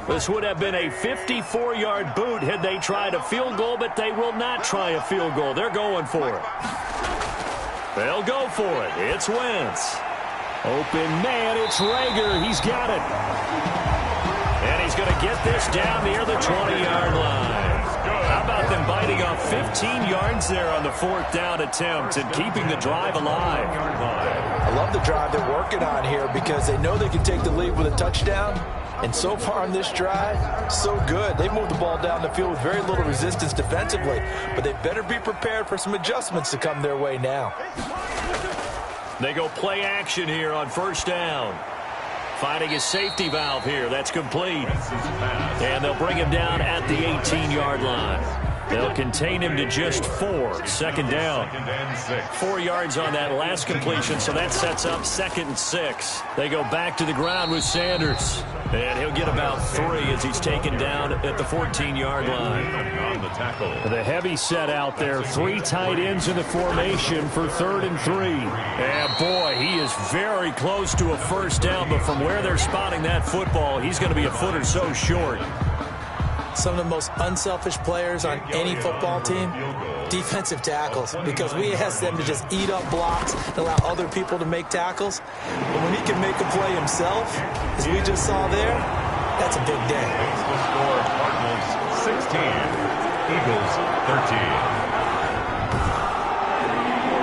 This would have been a 54-yard boot had they tried a field goal, but they will not try a field goal. They're going for it. They'll go for it. It's Wentz. Open man, it's Rager. He's got it. And he's going to get this down near the 20-yard line. How about them biting off 15 yards there on the 4th down attempt and keeping the drive alive? I love the drive they're working on here because they know they can take the lead with a touchdown. And so far on this drive, so good. They've moved the ball down the field with very little resistance defensively, but they better be prepared for some adjustments to come their way now. They go play action here on first down. Finding a safety valve here. That's complete. And they'll bring him down at the 18-yard line. They'll contain him to just 4. 2nd down. 4 yards on that last completion, so that sets up 2nd and 6. They go back to the ground with Sanders. And he'll get about 3 as he's taken down at the 14-yard line. The heavy set out there. 3 tight ends in the formation for 3rd and 3. And boy, he is very close to a first down, but from where they're spotting that football, he's going to be a foot or so short. Some of the most unselfish players on any football team, defensive tackles, because we ask them to just eat up blocks and allow other people to make tackles. But when he can make a play himself, as we just saw there, that's a big day. It's the score, Cardinals 16, Eagles 13.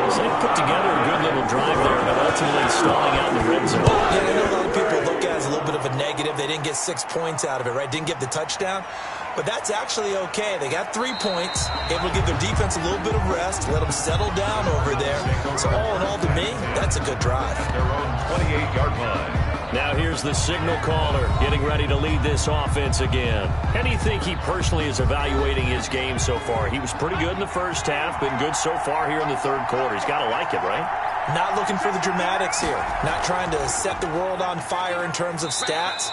So they put together a good little drive there, but ultimately stalling out in the red zone. Yeah, I know a lot of people look at it as a little bit of a negative. They didn't get 6 points out of it, right? Didn't get the touchdown. But that's actually okay. They got 3 points, able to give their defense a little bit of rest, let them settle down over there. So all in all, to me, that's a good drive. Their own 28-yard line. Now here's the signal caller getting ready to lead this offense again. How do you think he personally is evaluating his game so far? He was pretty good in the first half, been good so far here in the 3rd quarter. He's got to like it, right? Not looking for the dramatics here. Not trying to set the world on fire in terms of stats.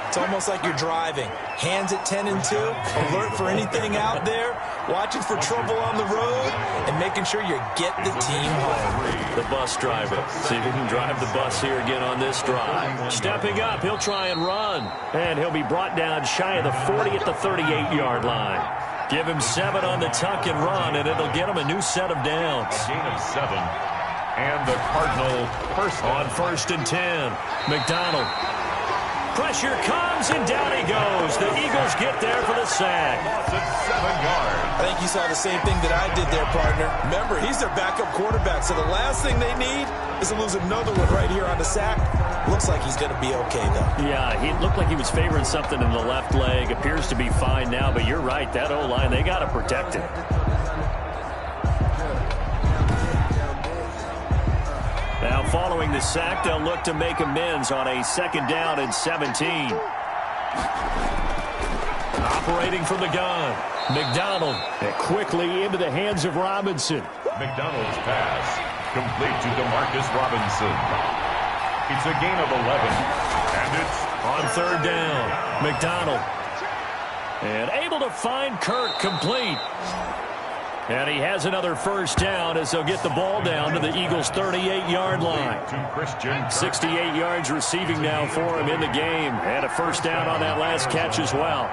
It's almost like you're driving. Hands at 10 and 2, alert for anything out there. watching for trouble on the road, and making sure you get the team home. The bus driver. See if he can drive the bus here again on this drive. Stepping up, he'll try and run. And he'll be brought down shy of the 40 at the 38-yard line. Give him 7 on the tuck and run, and it'll get him a new set of downs. A gain of 7. And the Cardinal first on 1st and 10. McDonald. Pressure comes, and down he goes. The Eagles get there for the sack. Loss of 7 yards. I think you saw the same thing that I did there, partner. Remember, he's their backup quarterback, so the last thing they need is to lose another one right here on the sack. Looks like he's going to be okay, though. Yeah, he looked like he was favoring something in the left leg. Appears to be fine now, but you're right. That O-line, they got to protect it. Now, following the sack, they'll look to make amends on a 2nd down and 17. Operating from the gun, McDonald, and quickly into the hands of Robinson. McDonald's pass, complete to DeMarcus Robinson. It's a gain of 11, and it's on 3rd down. McDonald, and able to find Kirk, complete. And he has another 1st down as they'll get the ball down to the Eagles' 38-yard line. 68 yards receiving now for him in the game. And a 1st down on that last catch as well.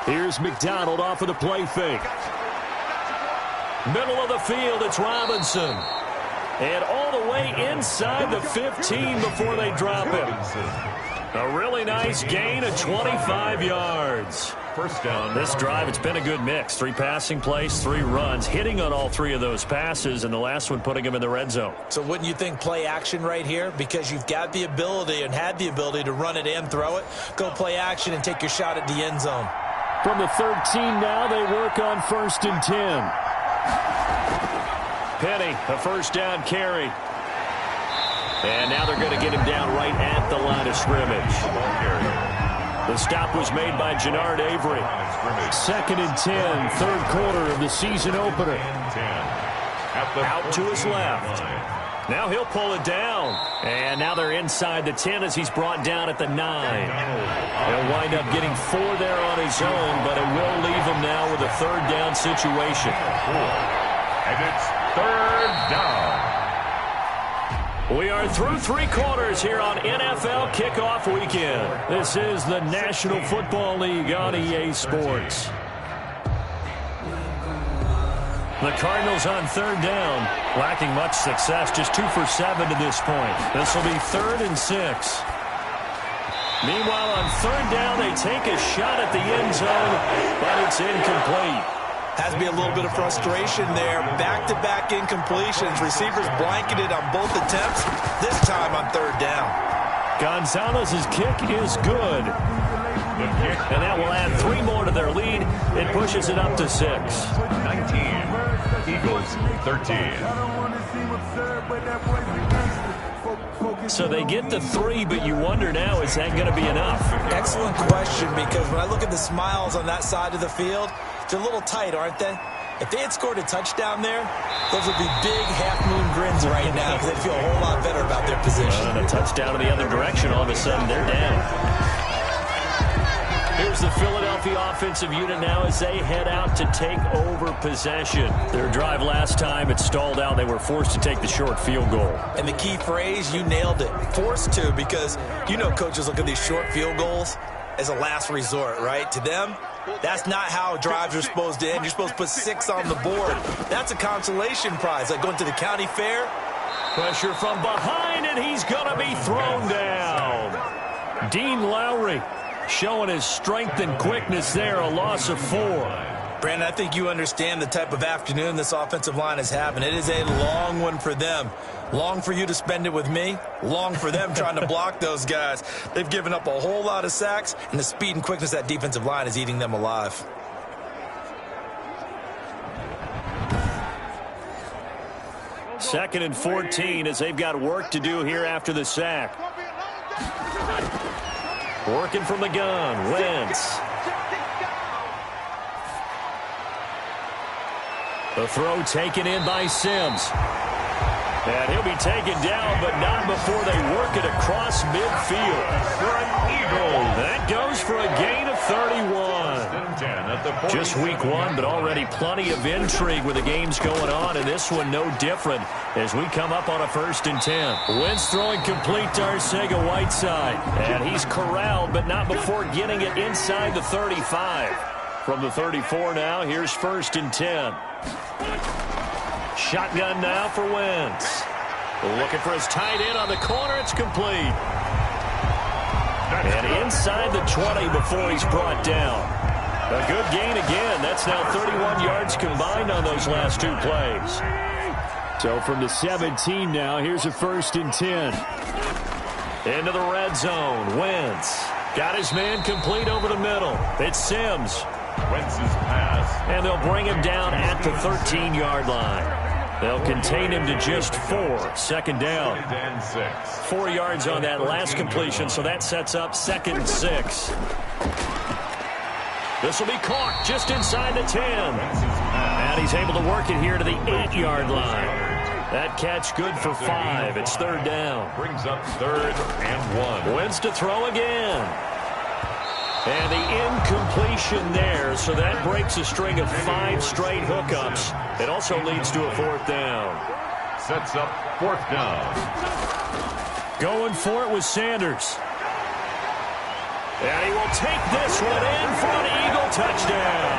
Here's McDonald off of the play fake. Middle of the field, it's Robinson. And all the way inside the 15 before they drop him. A really nice gain of 25 yards. 1st down. This drive, it's been a good mix. 3 passing plays, 3 runs, hitting on all 3 of those passes, and the last one putting him in the red zone. So wouldn't you think play action right here? Because you've got the ability and had the ability to run it and throw it. Go play action and take your shot at the end zone. From the 13 now, they work on 1st and 10. Penny, a 1st down carry. And now they're going to get him down right at the line of scrimmage. The stop was made by Jannard Avery. 2nd and 10, 3rd quarter of the season opener. Out to his left. Now he'll pull it down. And now they're inside the 10 as he's brought down at the 9. He'll wind up getting 4 there on his own, but it will leave him now with a 3rd down situation. And it's 3rd down. We are through 3 quarters here on NFL Kickoff Weekend. This is the National Football League on EA Sports. The Cardinals on 3rd down, lacking much success, just 2 for 7 to this point. This will be 3rd and 6. Meanwhile, on 3rd down, they take a shot at the end zone, but it's incomplete. Has to be a little bit of frustration there. Back-to-back incompletions. Receivers blanketed on both attempts, this time on 3rd down. Gonzalez's kick is good. And that will add 3 more to their lead. It pushes it up to 6. 19. Eagles 13. So they get the 3, but you wonder now, is that going to be enough? Excellent question, because when I look at the smiles on that side of the field, they're a little tight, aren't they? If they had scored a touchdown there, those would be big half-moon grins right now because they feel a whole lot better about their position. And a touchdown in the other direction, all of a sudden they're down. Here's the Philadelphia offensive unit now as they head out to take over possession. Their drive last time, it stalled out. They were forced to take the short field goal. And the key phrase, you nailed it. Forced to, because you know coaches look at these short field goals as a last resort, right? To them, that's not how drives are supposed to end. You're supposed to put 6 on the board. That's a consolation prize, like going to the county fair. Pressure from behind, and he's going to be thrown down. Dean Lowry showing his strength and quickness there, a loss of 4. Brandon, I think you understand the type of afternoon this offensive line is having. It is a long one for them. Long for you to spend it with me. Long for them trying to block those guys. They've given up a whole lot of sacks, and the speed and quickness of that defensive line is eating them alive. Second and 14 as they've got work to do here after the sack. Working from the gun, Wentz. The throw taken in by Sims. And he'll be taken down, but not before they work it across midfield. For an Eagle. That goes for a gain of 31. Just week one, but already plenty of intrigue with the games going on, and this one no different as we come up on a 1st and 10. Wentz throwing complete to Arcega-Whiteside. And he's corralled, but not before getting it inside the 35. From the 34 now, here's 1st and 10. Shotgun now for Wentz. Looking for his tight end on the corner. It's complete. And inside the 20 before he's brought down. A good gain again. That's now 31 yards combined on those last 2 plays. So from the 17 now, here's a 1st and 10. Into the red zone. Wentz got his man complete over the middle. It's Sims. Wentz's pass. And they'll bring him down at the 13-yard line. They'll contain him to just 4. 2nd down. 4 yards on that last completion, so that sets up 2nd and 6. This will be caught just inside the 10. And he's able to work it here to the 8-yard line. That catch good for 5. It's 3rd down. Brings up 3rd and 1. Wentz to throw again. And the incompletion there, so that breaks a string of 5 straight hookups. It also leads to a 4th down. Sets up 4th down. Going for it with Sanders. And he will take this one in for an Eagle touchdown.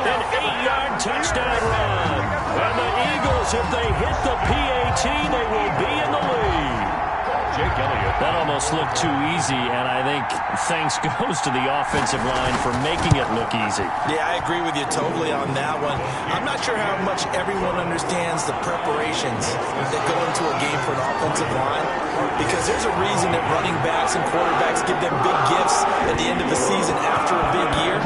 An 8-yard touchdown run. And the Eagles, if they hit the PAT, they will be in the lead. Jake Elliott. That almost looked too easy, and I think thanks goes to the offensive line for making it look easy. Yeah, I agree with you totally on that one. I'm not sure how much everyone understands the preparations that go into a game for an offensive line, because there's a reason that running backs and quarterbacks give them big gifts at the end of the season after a big year.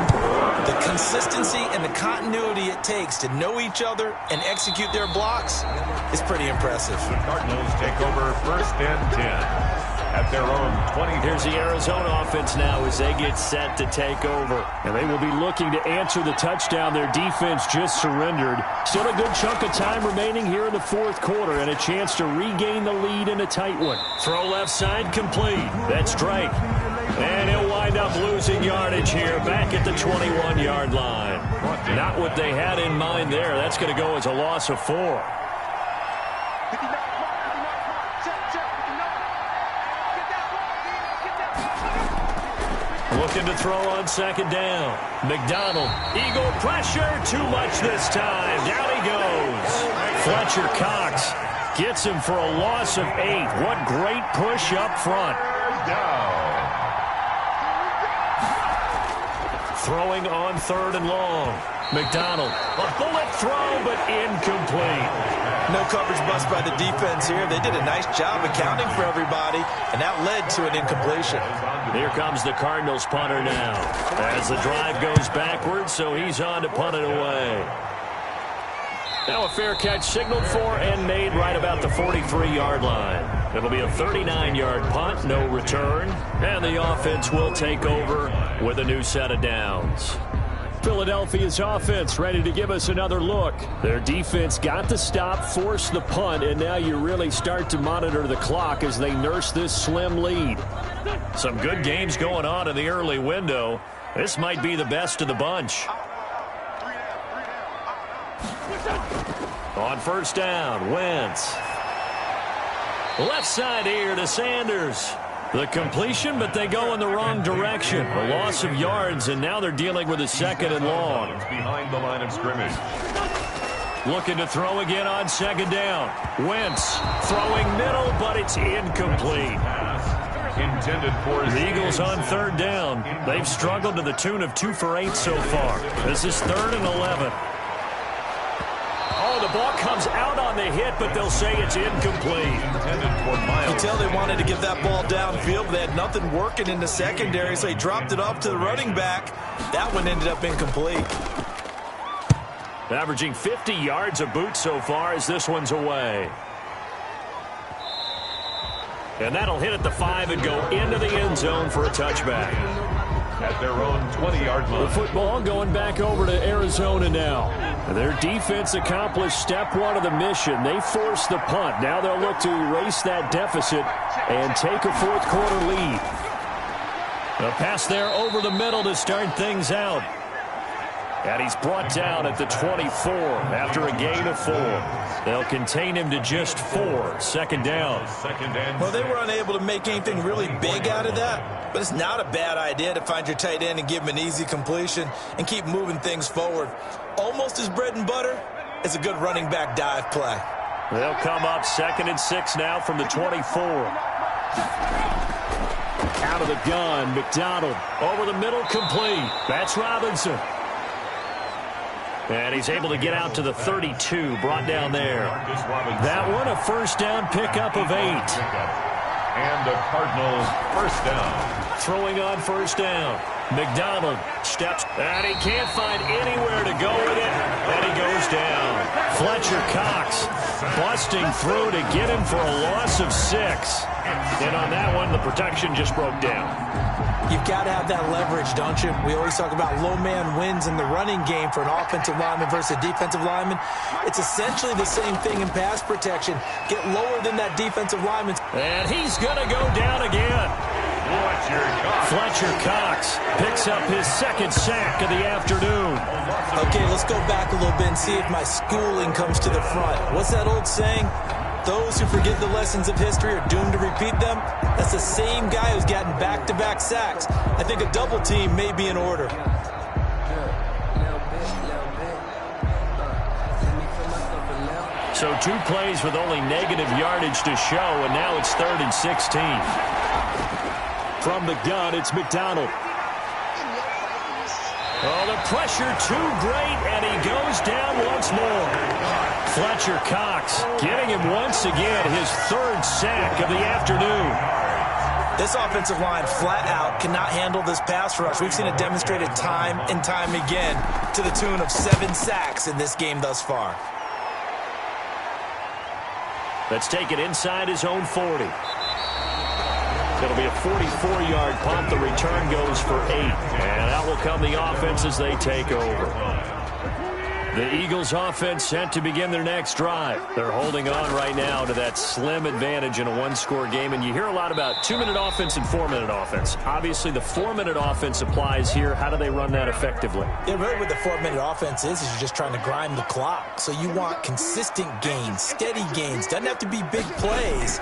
The consistency and the continuity it takes to know each other and execute their blocks is pretty impressive. The Cardinals take over 1st and 10 at their own 20. Here's the Arizona offense now as they get set to take over. And they will be looking to answer the touchdown their defense just surrendered. Still a good chunk of time remaining here in the 4th quarter and a chance to regain the lead in a tight one. Throw left side complete. That's Drake. And he'll wind up losing yardage here back at the 21-yard line. Not what they had in mind there. That's going to go as a loss of 4. Looking to throw on 2nd down. McDonald. Eagle pressure. Too much this time. Down he goes. Fletcher Cox gets him for a loss of 8. What great push up front. Throwing on 3rd and long. McDonald. A bullet throw, but incomplete. No coverage bust by the defense here. They did a nice job accounting for everybody, and that led to an incompletion. Here comes the Cardinals punter now. As the drive goes backwards, so he's on to punt it away. Now a fair catch signaled for and made right about the 43-yard line. It'll be a 39-yard punt, no return, and the offense will take over with a new set of downs. Philadelphia's offense ready to give us another look. Their defense got the stop, forced the punt, and now you really start to monitor the clock as they nurse this slim lead. Some good games going on in the early window. This might be the best of the bunch. On 1st down, Wentz. Left side here to Sanders. The completion, but they go in the wrong direction. A loss of yards, and now they're dealing with a 2nd and long. Behind the line of scrimmage. Looking to throw again on 2nd down. Wentz throwing middle, but it's incomplete. Intended for the Eagles on 3rd down. They've struggled to the tune of 2 for 8 so far. This is 3rd and 11. Oh, the ball comes out on the hit, but they'll say it's incomplete. You tell they wanted to get that ball downfield, but they had nothing working in the secondary, so he dropped it off to the running back. That one ended up incomplete. Averaging 50 yards a boot so far as this one's away. And that'll hit at the 5 and go into the end zone for a touchback. at their own 20-yard line. The football going back over to Arizona now. Their defense accomplished step one of the mission. They forced the punt. Now they'll look to erase that deficit and take a fourth quarter lead. A pass there over the middle to start things out. And he's brought down at the 24 after a gain of 4. They'll contain him to just 4. Second down. Well, they were unable to make anything really big out of that, but it's not a bad idea to find your tight end and give him an easy completion and keep moving things forward. Almost as bread and butter as a good running back dive play. They'll come up 2nd and 6 now from the 24. Out of the gun, McDonald over the middle, complete. That's Robinson. And he's able to get out to the 32, brought down there. That one, a first down pickup of 8. And the Cardinals first down. Throwing on first down. McDonald steps, and he can't find anywhere to go with it, and he goes down. Fletcher Cox busting through to get him for a loss of 6. And on that one, the protection just broke down. You've got to have that leverage, don't you? We always talk about low man wins in the running game for an offensive lineman versus a defensive lineman. It's essentially the same thing in pass protection. Get lower than that defensive lineman. And he's going to go down again. Fletcher Cox picks up his 2nd sack of the afternoon. Okay, let's go back a little bit and see if my schooling comes to the front. What's that old saying? Those who forget the lessons of history are doomed to repeat them. That's the same guy who's gotten back-to-back sacks. I think a double team may be in order. So 2 plays with only negative yardage to show, and now it's 3rd and 16. From the gun, it's McDonald. Oh, the pressure too great, and he goes down once more. Fletcher Cox getting him once again, his 3rd sack of the afternoon. This offensive line flat out cannot handle this pass rush. We've seen it demonstrated time and time again to the tune of 7 sacks in this game thus far. Let's take it inside his own 40. It'll be a 44-yard pump. The return goes for 8. And out will come the offense as they take over. The Eagles offense set to begin their next drive. They're holding on right now to that slim advantage in a 1-score game. And you hear a lot about 2-minute offense and 4-minute offense. Obviously, the 4-minute offense applies here. How do they run that effectively? Yeah, really what the 4-minute offense is you're just trying to grind the clock. So you want consistent gains, steady gains. Doesn't have to be big plays,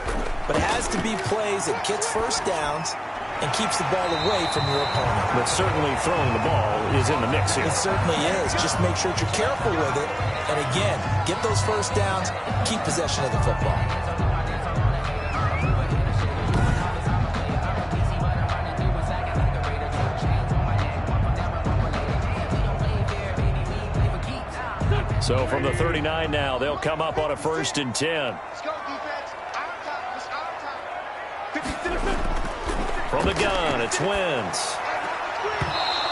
but it has to be plays that gets first downs and keeps the ball away from your opponent. But certainly throwing the ball is in the mix here. It certainly is. Just make sure that you're careful with it. And again, get those first downs, keep possession of the football. So from the 39 now, they'll come up on a 1st and 10. From the gun, it's Wentz.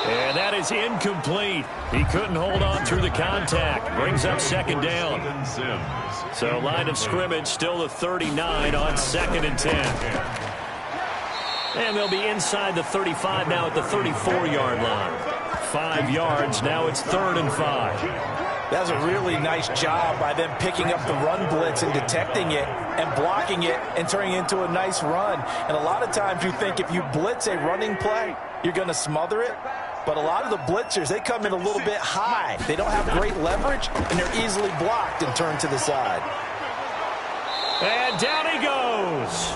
And that is incomplete. He couldn't hold on through the contact. Brings up 2nd down. So line of scrimmage still the 39 on 2nd and 10. And they'll be inside the 35 now at the 34-yard line. 5 yards, now it's 3rd and 5. That was a really nice job by them picking up the run blitz and detecting it and blocking it and turning it into a nice run. And a lot of times you think if you blitz a running play, you're going to smother it. But a lot of the blitzers, they come in a little bit high. They don't have great leverage, and they're easily blocked and turned to the side. And down he goes.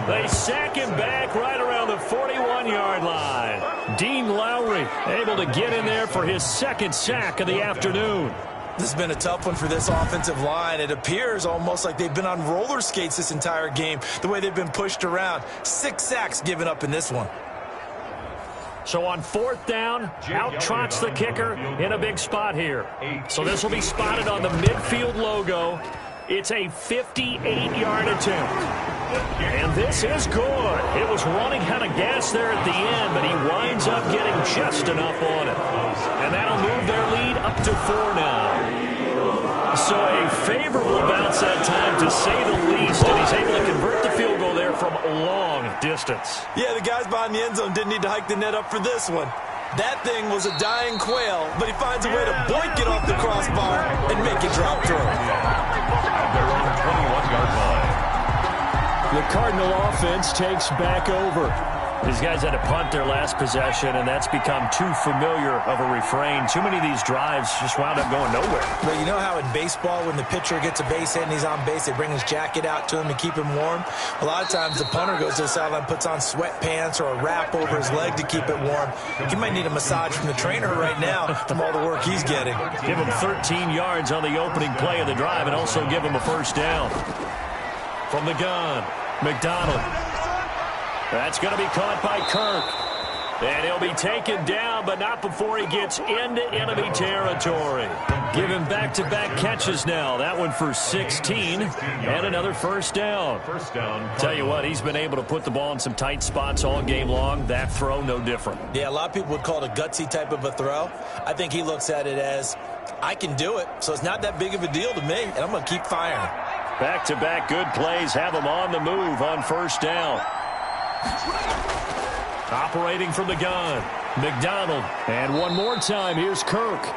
They sack him back right around the 41-yard line. Dean Lowry able to get in there for his 2nd sack of the afternoon. This has been a tough one for this offensive line. It appears almost like they've been on roller skates this entire game, the way they've been pushed around. 6 sacks given up in this one. So on 4th down, out trots the kicker in a big spot here. So this will be spotted on the midfield logo. It's a 58-yard attempt. And this is good. It was running out of gas there at the end, but he winds up getting just enough on it. And that'll move their lead up to 4 now. So a favorable bounce that time, to say the least. And he's able to convert the field goal there from long distance. distance. Yeah, the guys behind the end zone didn't need to hike the net up for this one. That thing was a dying quail, but he finds a way to boink it off the crossbar and make it drop through. At their own 21-yard line. The Cardinal offense takes back over. These guys had to punt their last possession, and that's become too familiar of a refrain. Too many of these drives just wound up going nowhere. But you know how in baseball, when the pitcher gets a base hit and he's on base, they bring his jacket out to him to keep him warm? A lot of times the punter goes to the sideline, puts on sweatpants or a wrap over his leg to keep it warm. He might need a massage from the trainer right now from all the work he's getting. Give him 13 yards on the opening play of the drive and also give him a first down. From the gun, McDonald. That's going to be caught by Kirk. And he'll be taken down, but not before he gets into enemy territory. Give him back-to-back catches now. That one for 16 and another first down. Tell you what, he's been able to put the ball in some tight spots all game long. That throw, no different. Yeah, a lot of people would call it a gutsy type of a throw. I think he looks at it as, I can do it, so it's not that big of a deal to me, and I'm going to keep firing. Back-to-back good plays have him on the move on first down. Operating from the gun, McDonald. And one more time, here's Kirk.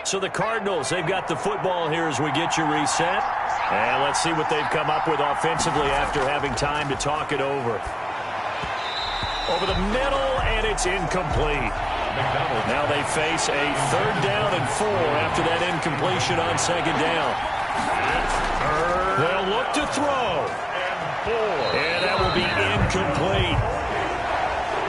So the Cardinals, they've got the football here as we get you reset. And let's see what they've come up with offensively after having time to talk it over. Over the middle, and it's incomplete. Now they face a 3rd down and 4 after that incompletion on 2nd down. They'll look to throw. And that will be incomplete.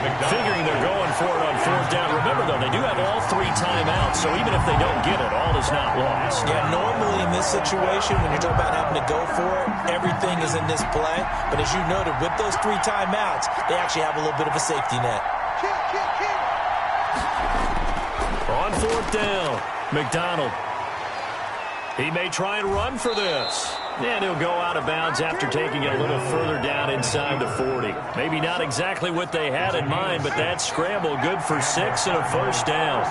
Figuring they're going for it on 4th down. Remember, though, they do have all 3 timeouts, so even if they don't get it, all is not lost. Yeah, normally in this situation, when you're talking about having to go for it, everything is in this play. But as you noted, with those 3 timeouts, they actually have a little bit of a safety net. On 4th down, McDonald. He may try and run for this. And he'll go out of bounds after taking it a little further down inside the 40. Maybe not exactly what they had in mind, but that scramble good for 6 and a first down.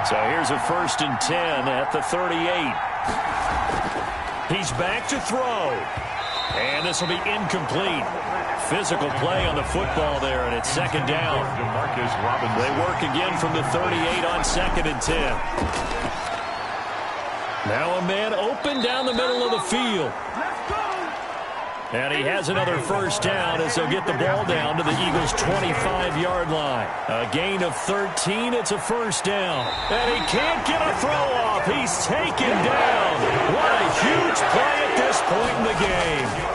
So here's a 1st and 10 at the 38. He's back to throw. And this will be incomplete. Physical play on the football there, and it's 2nd down. They work again from the 38 on 2nd and 10. Now a man open down the middle of the field. And he has another first down as they'll get the ball down to the Eagles' 25-yard line. A gain of 13, it's a first down. And he can't get a throw off. He's taken down. What a huge play at this point in the game.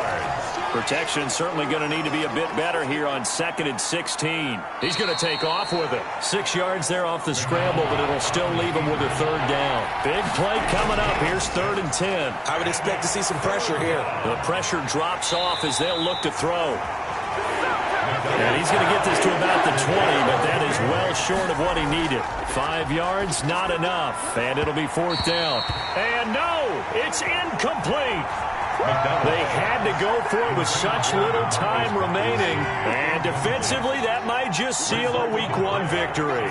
Protection certainly going to need to be a bit better here on 2nd and 16. He's going to take off with it. 6 yards there off the scramble, but it'll still leave him with a 3rd down. Big play coming up. Here's 3rd and 10. I would expect to see some pressure here. The pressure drops off as they'll look to throw. And he's going to get this to about the 20, but that is well short of what he needed. 5 yards, not enough. And it'll be 4th down. And no, it's incomplete. They had to go for it with such little time remaining. And defensively, that might just seal a Week 1 victory.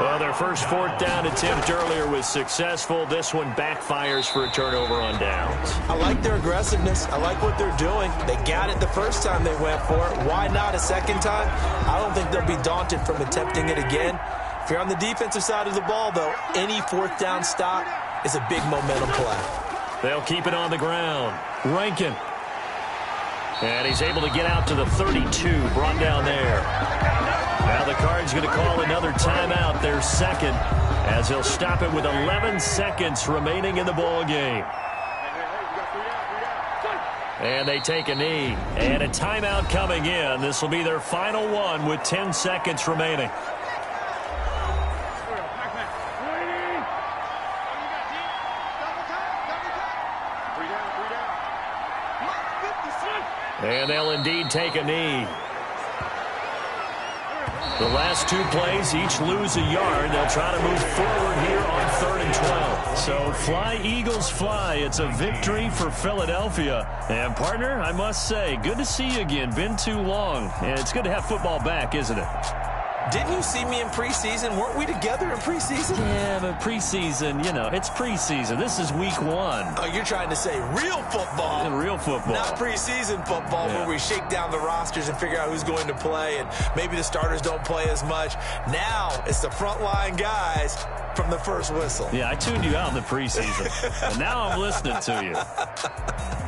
Well, their first 4th down attempt earlier was successful. This one backfires for a turnover on downs. I like their aggressiveness. I like what they're doing. They got it the first time they went for it. Why not a second time? I don't think they'll be daunted from attempting it again. If you're on the defensive side of the ball, though, any 4th down stop is a big momentum play. They'll keep it on the ground. Rankin. And he's able to get out to the 32, brought down there. Now the Cards going to call another timeout, their 2nd, as he'll stop it with 11 seconds remaining in the ball game. And they take a knee. And a timeout coming in. This will be their final one with 10 seconds remaining. And they'll indeed take a knee. The last two plays each lose a yard. They'll try to move forward here on 3rd and 12. So fly, Eagles, fly. It's a victory for Philadelphia. And, partner, I must say, good to see you again. Been too long. And it's good to have football back, isn't it? Didn't you see me in preseason? Weren't we together in preseason? Yeah, but preseason, you know, it's preseason. This is week 1. Oh, you're trying to say real football. Yeah, real football. Not preseason football where we shake down the rosters and figure out who's going to play, and maybe the starters don't play as much. Now it's the frontline guys from the first whistle. Yeah, I tuned you out in the preseason. And now I'm listening to you.